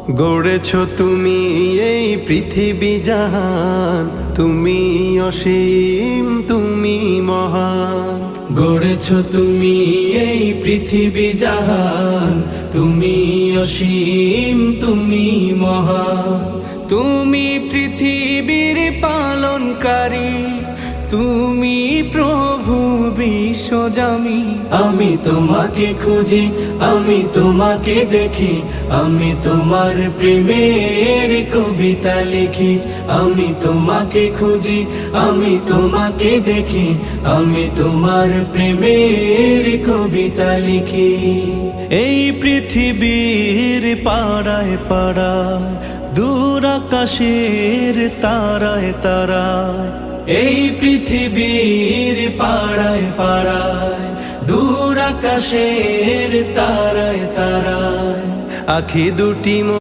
গড়েছ তুমি এই পৃথিবী জাহান, তুমি অসীম তুমি মহান। গড়েছ তুমি এই পৃথিবী জাহান, তুমি অসীম তুমি মহান। তুমি পৃথিবীর পালনকারী, তুমি প্রভু বিশ্বজামি। আমি তোমাকে খুঁজি, আমি তোমাকে দেখি, আমি তোমার প্রেমের কবিতা লিখি। আমি তোমাকে খুঁজি, আমি তোমাকে দেখি, আমি তোমার প্রেমের কবিতা লিখি। এই পৃথিবীর পাড়ায় পাড়ায়, দূর আকাশের তারায় তারায়। এই পৃথিবীর পাড়ায় পাড়ায়, দূর আকাশের তারায় তারায়। আখি দুটি